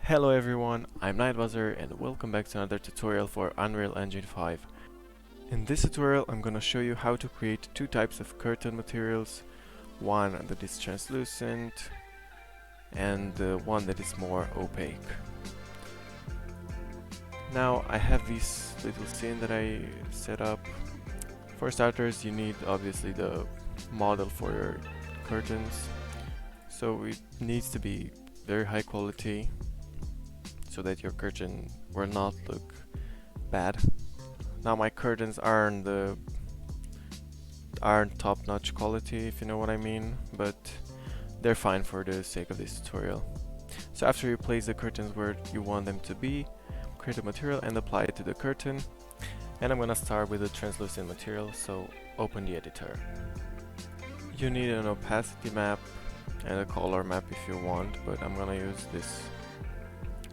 Hello everyone, I'm Nightbuzzer and welcome back to another tutorial for Unreal Engine 5. In this tutorial I'm gonna show you how to create two types of curtain materials, one that is translucent and one that is more opaque. Now I have this little scene that I set up. For starters, you need obviously the model for your curtains, so it needs to be very high quality so that your curtain will not look bad. Now my curtains aren't top-notch quality, if you know what I mean, but they're fine for the sake of this tutorial. So after you place the curtains where you want them to be, create a material and apply it to the curtain. And I'm gonna start with a translucent material, so open the editor. You need an opacity map and a color map if you want, but I'm gonna use this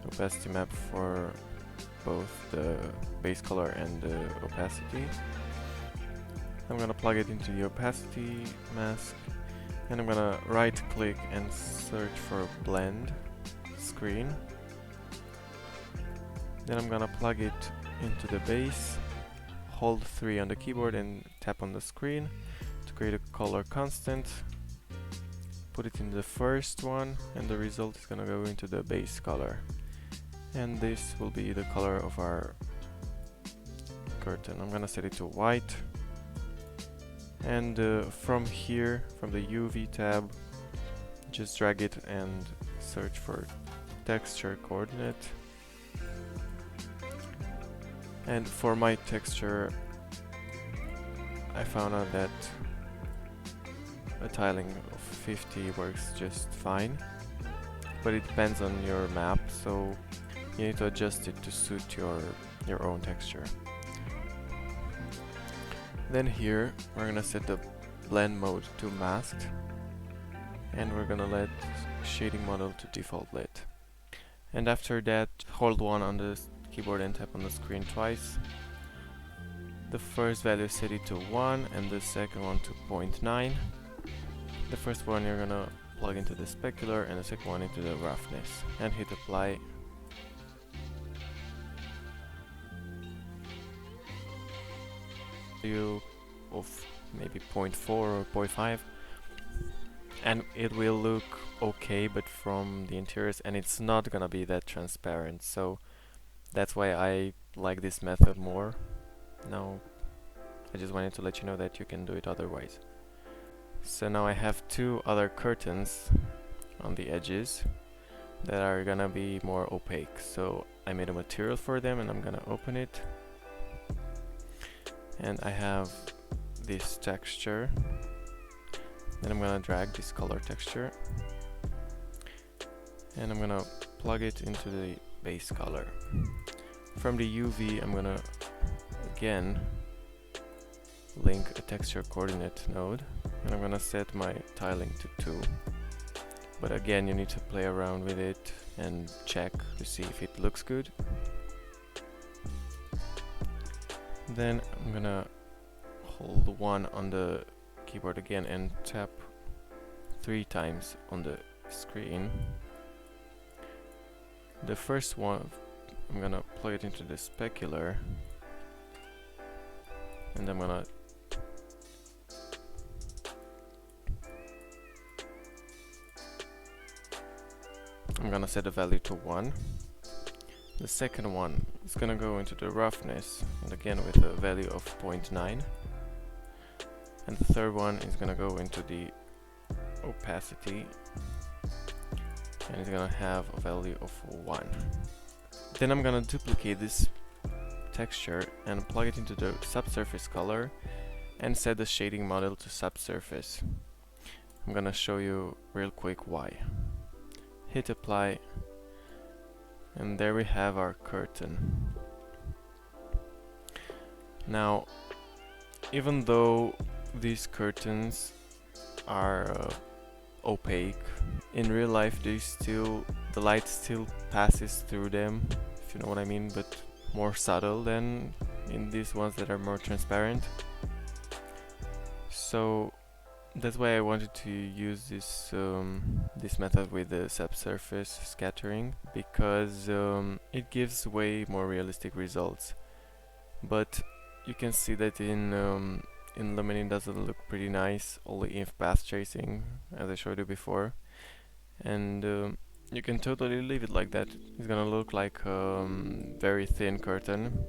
opacity map for both the base color and the opacity. I'm gonna plug it into the opacity mask and I'm gonna right click and search for blend screen. Then I'm gonna plug it into the base, hold 3 on the keyboard and tap on the screen to create a color constant. Put it in the first one and the result is gonna go into the base color. And this will be the color of our curtain. I'm gonna set it to white. And from here, from the UV tab, just drag it and search for texture coordinate. And for my texture, I found out that a tiling of 50 works just fine. But it depends on your map, so you need to adjust it to suit your own texture. Then here we're gonna set the blend mode to masked and we're gonna let shading model to default lit. And after that, hold 1 on the keyboard and tap on the screen twice. The first value set it to 1 and the second one to 0.9. The first one you're gonna plug into the specular and the second one into the roughness and hit apply. Of maybe 0.4 or 0.5 and it will look okay, but from the interiors, and it's not gonna be that transparent, so that's why I like this method more. Now I just wanted to let you know that you can do it otherwise. So now I have two other curtains on the edges that are gonna be more opaque, so I made a material for them and I'm gonna open it. And I have this texture, then I'm gonna drag this color texture and I'm gonna plug it into the base color. From the UV I'm gonna again link a texture coordinate node and I'm gonna set my tiling to 2, but again you need to play around with it and check to see if it looks good. Then I'm gonna hold 1 on the keyboard again and tap 3 times on the screen. The first one I'm gonna plug it into the specular and I'm gonna set the value to 1. The second one is gonna go into the roughness and again with a value of 0.9. And the third one is gonna go into the opacity and it's gonna have a value of 1. Then I'm gonna duplicate this texture and plug it into the subsurface color and set the shading model to subsurface. I'm gonna show you real quick why. Hit apply and there we have our curtain. Now, even though these curtains are opaque, in real life the light still passes through them, if you know what I mean, but more subtle than in these ones that are more transparent. So That's why I wanted to use this method with the subsurface scattering, because it gives way more realistic results. But you can see that in Lumen it doesn't look pretty nice, only in path tracing, as I showed you before. And you can totally leave it like that. It's gonna look like very thin curtain.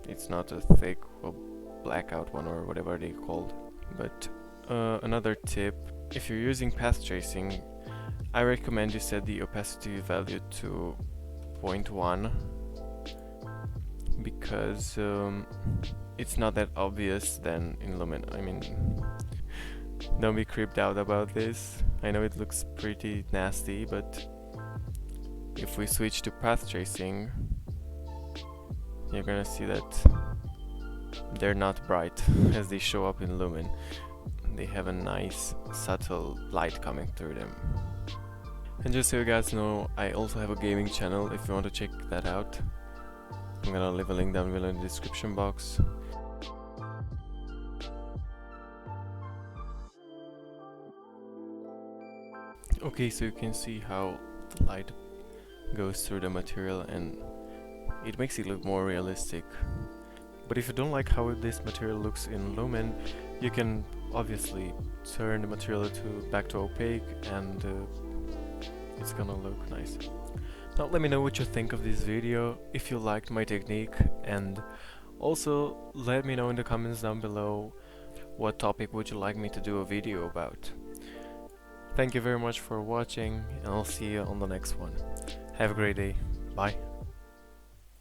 It's not a thick or blackout one or whatever they called. But another tip, if you're using path tracing, I recommend you set the opacity value to 0.1, because it's not that obvious then in Lumen. I mean, don't be creeped out about this. I know it looks pretty nasty, but if we switch to path tracing, you're gonna see that they're not bright as they show up in Lumen. They have a nice subtle light coming through them. And just so you guys know, I also have a gaming channel if you want to check that out. I'm gonna leave a link down below in the description box. Okay, so you can see how the light goes through the material and it makes it look more realistic. But if you don't like how this material looks in Lumen, you can obviously turn the material back to opaque, and it's gonna look nice. Now let me know what you think of this video, if you liked my technique, and also let me know in the comments down below what topic would you like me to do a video about. Thank you very much for watching, and I'll see you on the next one. Have a great day. Bye.